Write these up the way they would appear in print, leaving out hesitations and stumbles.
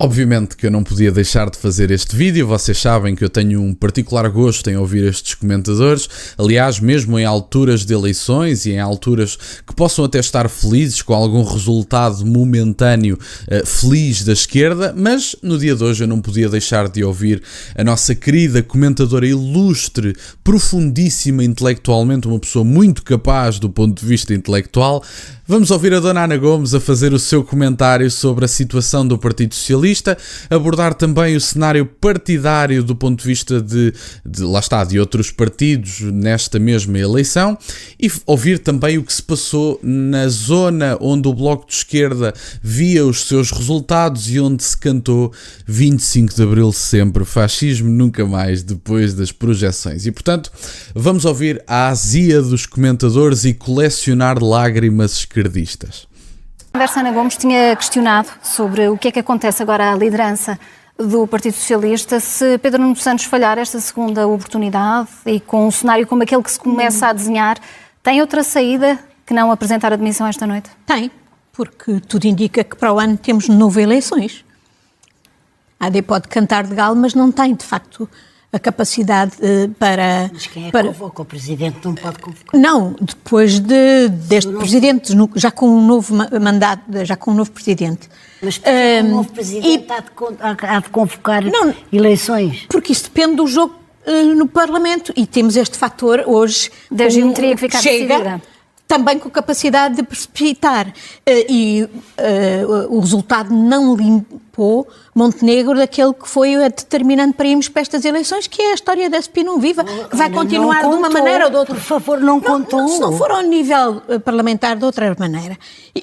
Obviamente que eu não podia deixar de fazer este vídeo, vocês sabem que eu tenho um particular gosto em ouvir estes comentadores, aliás, mesmo em alturas de eleições e em alturas que possam até estar felizes com algum resultado momentâneo feliz da esquerda, mas no dia de hoje eu não podia deixar de ouvir a nossa querida comentadora ilustre, profundíssima intelectualmente, uma pessoa muito capaz do ponto de vista intelectual. Vamos ouvir a Dona Ana Gomes a fazer o seu comentário sobre a situação do Partido Socialista, abordar também o cenário partidário do ponto de vista de outros partidos nesta mesma eleição e ouvir também o que se passou na zona onde o Bloco de Esquerda via os seus resultados e onde se cantou 25 de Abril sempre, fascismo nunca mais, depois das projeções. E, portanto, vamos ouvir a azia dos comentadores e colecionar lágrimas esquerdistas. A Ana Gomes tinha questionado sobre o que é que acontece agora à liderança do Partido Socialista se Pedro Nuno Santos falhar esta segunda oportunidade e com um cenário como aquele que se começa a desenhar, tem outra saída que não apresentar admissão esta noite? Tem, porque tudo indica que para o ano temos de novo eleições. A AD pode cantar de galo, mas não tem, de facto, a capacidade para... Mas quem é que convoca? O Presidente não pode convocar? Não, depois deste Presidente, já com um novo mandato, já com um novo Presidente. Mas porque o novo Presidente há de convocar eleições? Porque isso depende do jogo no Parlamento e temos este fator hoje... Da geometria que fica decidida. Também com capacidade de precipitar. O resultado não limpou Montenegro daquele que foi a determinante para irmos para estas eleições, que é a história da SP não viva, que vai continuar de uma maneira ou de outra. Por favor, não contou. Se não for ao nível parlamentar de outra maneira.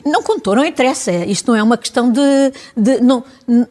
Não contou, não interessa. Isto não é uma questão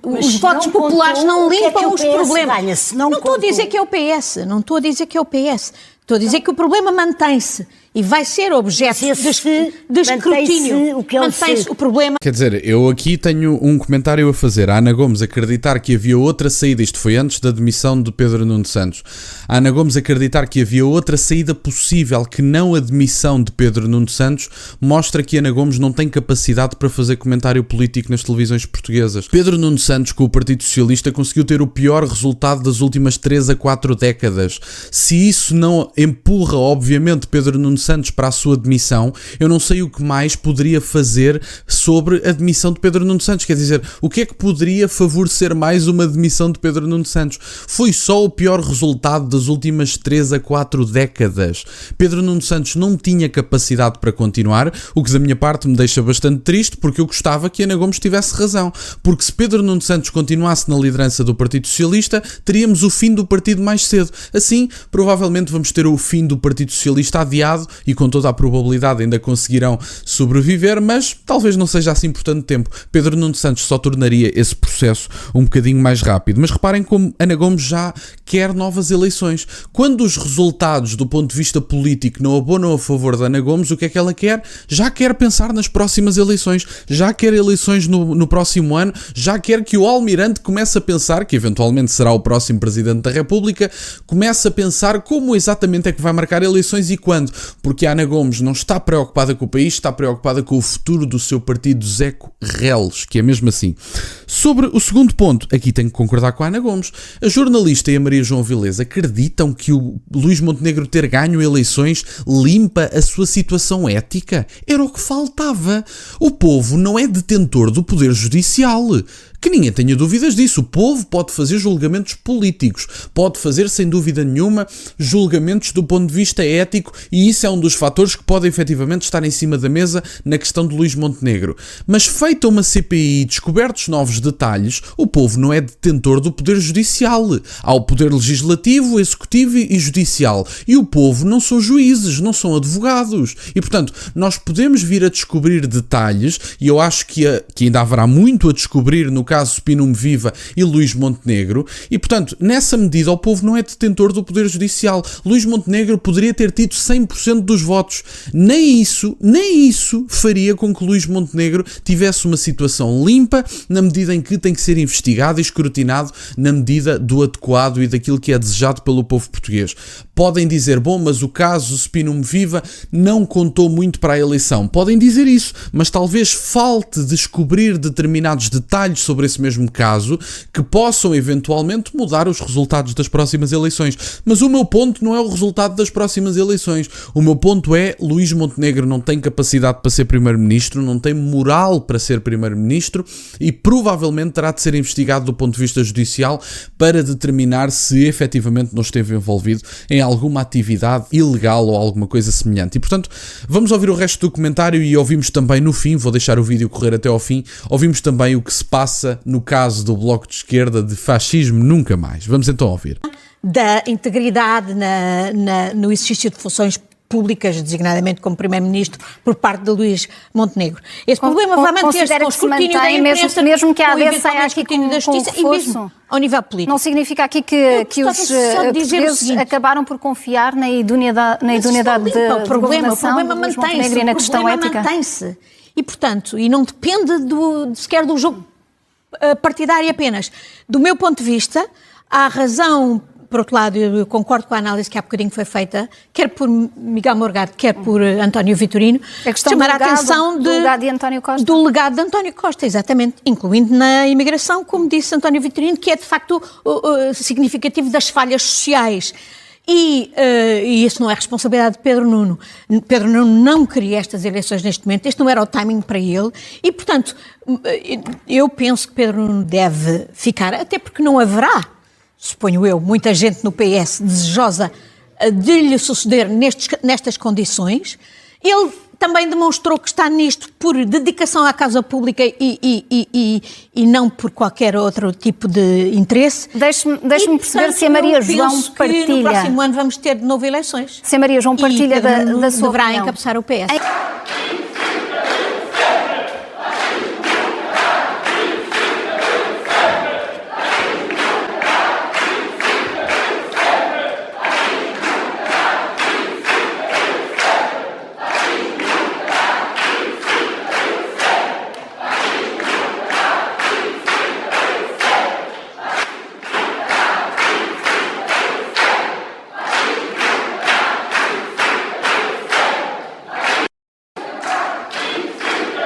os votos populares não limpam os problemas. Não estou a dizer que é o PS. Não estou a dizer que é o PS. Estou a dizer que o problema mantém-se e vai ser objeto de escrutínio. Mantém-se o problema. Quer dizer, eu aqui tenho um comentário a fazer. A Ana Gomes acreditar que havia outra saída, isto foi antes da demissão de Pedro Nuno Santos. A Ana Gomes acreditar que havia outra saída possível que não a demissão de Pedro Nuno Santos mostra que Ana Gomes não tem capacidade para fazer comentário político nas televisões portuguesas. Pedro Nuno Santos, com o Partido Socialista, conseguiu ter o pior resultado das últimas 3 a 4 décadas. Se isso não empurra, obviamente, Pedro Nuno Santos para a sua demissão, eu não sei o que mais poderia fazer sobre a demissão de Pedro Nuno Santos. Quer dizer, o que é que poderia favorecer mais uma demissão de Pedro Nuno Santos? Foi só o pior resultado das últimas 3 a 4 décadas. Pedro Nuno Santos não tinha capacidade para continuar, o que da minha parte me deixa bastante triste, porque eu gostava que Ana Gomes tivesse razão. Porque se Pedro Nuno Santos continuasse na liderança do Partido Socialista, teríamos o fim do partido mais cedo. Assim, provavelmente vamos ter o fim do Partido Socialista adiado e com toda a probabilidade ainda conseguirão sobreviver, mas talvez não seja assim por tanto tempo. Pedro Nuno Santos só tornaria esse processo um bocadinho mais rápido. Mas reparem como Ana Gomes já quer novas eleições. Quando os resultados do ponto de vista político não abonam a favor de Ana Gomes, o que é que ela quer? Já quer pensar nas próximas eleições, já quer eleições no próximo ano, já quer que o Almirante comece a pensar, que eventualmente será o próximo Presidente da República, comece a pensar como exatamente é que vai marcar eleições e quando. Porque a Ana Gomes não está preocupada com o país, está preocupada com o futuro do seu partido Zeco Reles, que é mesmo assim. Sobre o segundo ponto, aqui tenho que concordar com a Ana Gomes. A jornalista e a Maria João Vilés acreditam que o Luís Montenegro ter ganho eleições limpa a sua situação ética? Era o que faltava. O povo não é detentor do poder judicial. Que ninguém tenha dúvidas disso. O povo pode fazer julgamentos políticos, pode fazer, sem dúvida nenhuma, julgamentos do ponto de vista ético, e isso é um dos fatores que pode efetivamente estar em cima da mesa na questão de Luís Montenegro. Mas feita uma CPI e descobertos novos detalhes, o povo não é detentor do poder judicial. Há o poder legislativo, executivo e judicial. E o povo não são juízes, não são advogados. E, portanto, nós podemos vir a descobrir detalhes, e eu acho que ainda haverá muito a descobrir no caso Spinum Viva e Luís Montenegro, e portanto, nessa medida o povo não é detentor do poder judicial. Luís Montenegro poderia ter tido 100% dos votos. Nem isso faria com que Luís Montenegro tivesse uma situação limpa, na medida em que tem que ser investigado e escrutinado na medida do adequado e daquilo que é desejado pelo povo português. Podem dizer, bom, mas o caso Spinum Viva não contou muito para a eleição. Podem dizer isso, mas talvez falte descobrir determinados detalhes sobre esse mesmo caso que possam eventualmente mudar os resultados das próximas eleições. Mas o meu ponto não é o resultado das próximas eleições. O meu ponto é, Luís Montenegro não tem capacidade para ser primeiro-ministro, não tem moral para ser primeiro-ministro e provavelmente terá de ser investigado do ponto de vista judicial para determinar se efetivamente não esteve envolvido em alguma atividade ilegal ou alguma coisa semelhante. E portanto, vamos ouvir o resto do comentário e ouvimos também no fim, vou deixar o vídeo correr até ao fim, ouvimos também o que se passa no caso do Bloco de Esquerda de fascismo nunca mais. Vamos então ouvir. Da integridade no exercício de funções públicas, designadamente como Primeiro-Ministro, por parte de Luís Montenegro. Esse problema vai manter-se com o escrutínio da imprensa, mesmo que a AD saia aqui escrutínio da Justiça e mesmo ao nível político. Não significa aqui que os portugueses acabaram por confiar na idoneidade de governação de Luís Montenegro e na questão ética? Mantém-se. E, portanto, e não depende sequer do jogo partidário apenas. Do meu ponto de vista, há razão. Por outro lado, eu concordo com a análise que há bocadinho foi feita, quer por Miguel Morgado, quer por António Vitorino, chamar a atenção do legado de António Costa. Do legado de António Costa, exatamente, incluindo na imigração, como disse António Vitorino, que é de facto significativo das falhas sociais. E isso não é responsabilidade de Pedro Nuno. Pedro Nuno não queria estas eleições neste momento, este não era o timing para ele e, portanto, eu penso que Pedro Nuno deve ficar, até porque não haverá, suponho eu, muita gente no PS desejosa de lhe suceder nestas condições. Ele também demonstrou que está nisto por dedicação à causa pública e não por qualquer outro tipo de interesse. Deixe-me perceber se a Maria João partilha. Que no próximo ano vamos ter de novo eleições. Se a Maria João partilha da sua deverá opinião. encabeçar o PS.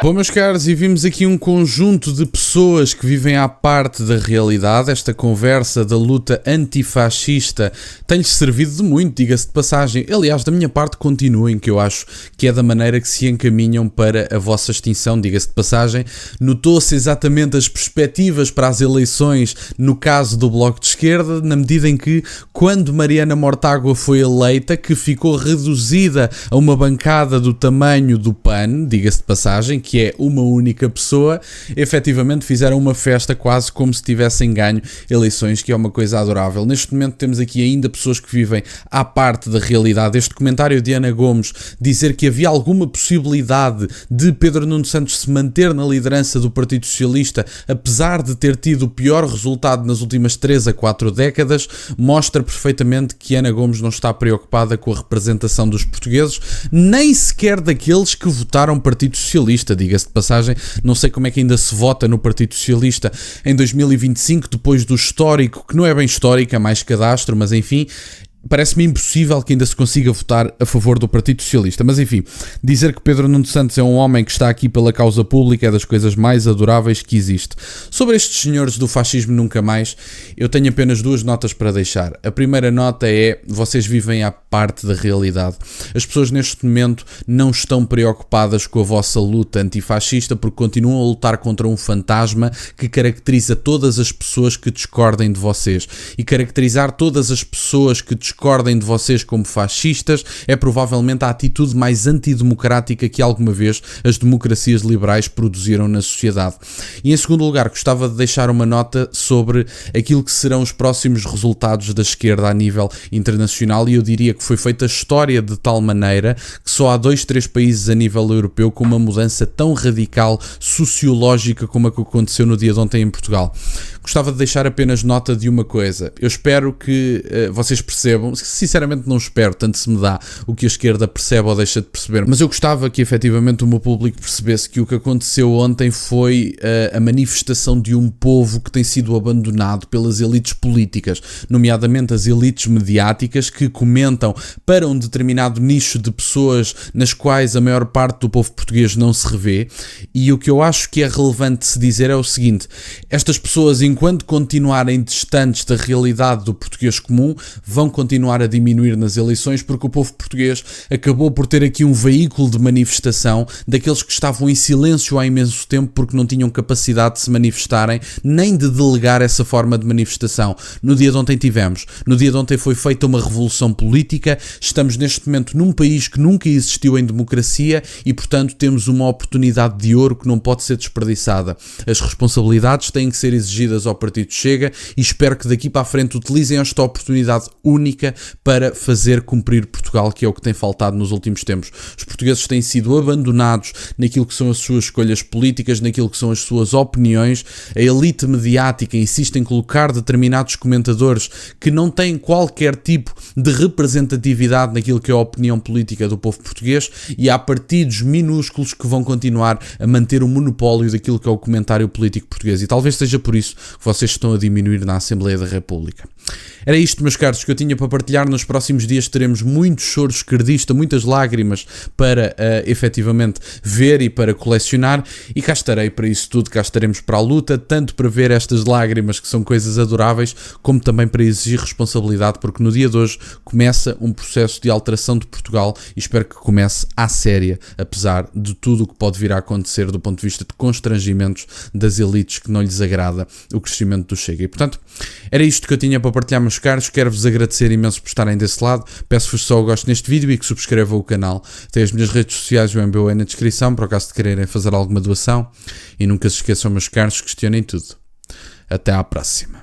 Bom, meus caros, e vimos aqui um conjunto de pessoas que vivem à parte da realidade. Esta conversa da luta antifascista tem-lhes servido de muito, diga-se de passagem. Aliás, da minha parte, continuem, que eu acho que é da maneira que se encaminham para a vossa extinção, diga-se de passagem. Notou-se exatamente as perspectivas para as eleições no caso do Bloco de Esquerda, na medida em que, quando Mariana Mortágua foi eleita, que ficou reduzida a uma bancada do tamanho do PAN, diga-se de passagem, que é uma única pessoa, efetivamente fizeram uma festa quase como se tivessem ganho eleições, que é uma coisa adorável. Neste momento temos aqui ainda pessoas que vivem à parte da realidade. Este comentário de Ana Gomes dizer que havia alguma possibilidade de Pedro Nuno Santos se manter na liderança do Partido Socialista, apesar de ter tido o pior resultado nas últimas 3 a 4 décadas, mostra perfeitamente que Ana Gomes não está preocupada com a representação dos portugueses, nem sequer daqueles que votaram Partido Socialista. Diga-se de passagem, não sei como é que ainda se vota no Partido Socialista em 2025, depois do histórico, que não é bem histórico, é mais cadastro, mas enfim, parece-me impossível que ainda se consiga votar a favor do Partido Socialista. Mas enfim, dizer que Pedro Nuno Santos é um homem que está aqui pela causa pública é das coisas mais adoráveis que existe. Sobre estes senhores do fascismo nunca mais, eu tenho apenas 2 notas para deixar. A primeira nota é: vocês vivem à parte da realidade. As pessoas neste momento não estão preocupadas com a vossa luta antifascista porque continuam a lutar contra um fantasma que caracteriza todas as pessoas que discordem de vocês. E caracterizar todas as pessoas que discordem de vocês como fascistas é provavelmente a atitude mais antidemocrática que alguma vez as democracias liberais produziram na sociedade. E em segundo lugar, gostava de deixar uma nota sobre aquilo que serão os próximos resultados da esquerda a nível internacional, e eu diria que foi feita a história de tal maneira que só há 2, 3 países a nível europeu com uma mudança tão radical sociológica como a que aconteceu no dia de ontem em Portugal. gostava de deixar apenas nota de uma coisa. Eu espero que vocês percebam, sinceramente não espero, tanto se me dá o que a esquerda percebe ou deixa de perceber, mas eu gostava que efetivamente o meu público percebesse que o que aconteceu ontem foi a manifestação de um povo que tem sido abandonado pelas elites políticas, nomeadamente as elites mediáticas, que comentam para um determinado nicho de pessoas nas quais a maior parte do povo português não se revê. E o que eu acho que é relevante se dizer é o seguinte: estas pessoas, enquanto continuarem distantes da realidade do português comum, vão continuar a diminuir nas eleições, porque o povo português acabou por ter aqui um veículo de manifestação daqueles que estavam em silêncio há imenso tempo porque não tinham capacidade de se manifestarem, nem de delegar essa forma de manifestação. No dia de ontem tivemos. No dia de ontem foi feita uma revolução política. Estamos neste momento num país que nunca existiu em democracia e, portanto, temos uma oportunidade de ouro que não pode ser desperdiçada. As responsabilidades têm que ser exigidas ao Partido Chega e espero que daqui para a frente utilizem esta oportunidade única para fazer cumprir Portugal, que é o que tem faltado nos últimos tempos. Os portugueses têm sido abandonados naquilo que são as suas escolhas políticas, naquilo que são as suas opiniões. A elite mediática insiste em colocar determinados comentadores que não têm qualquer tipo de representatividade naquilo que é a opinião política do povo português, e há partidos minúsculos que vão continuar a manter o monopólio daquilo que é o comentário político português, e talvez seja por isso que vocês estão a diminuir na Assembleia da República. Era isto, meus caros, que eu tinha para partilhar. Nos próximos dias teremos muito choro esquerdista, muitas lágrimas para efetivamente ver e para colecionar, e cá estarei para isso tudo, cá estaremos para a luta, tanto para ver estas lágrimas que são coisas adoráveis, como também para exigir responsabilidade, porque no dia de hoje começa um processo de alteração de Portugal e espero que comece à séria, apesar de tudo o que pode vir a acontecer do ponto de vista de constrangimentos das elites que não lhes agrada o crescimento do Chega. E portanto, era isto que eu tinha para partilhar, meus caros. Quero-vos agradecer imenso por estarem desse lado. Peço-vos só o gosto neste vídeo e que subscrevam o canal. Tem as minhas redes sociais e o MBA na descrição, para o caso de quererem fazer alguma doação. E nunca se esqueçam, meus caros, questionem tudo. Até à próxima.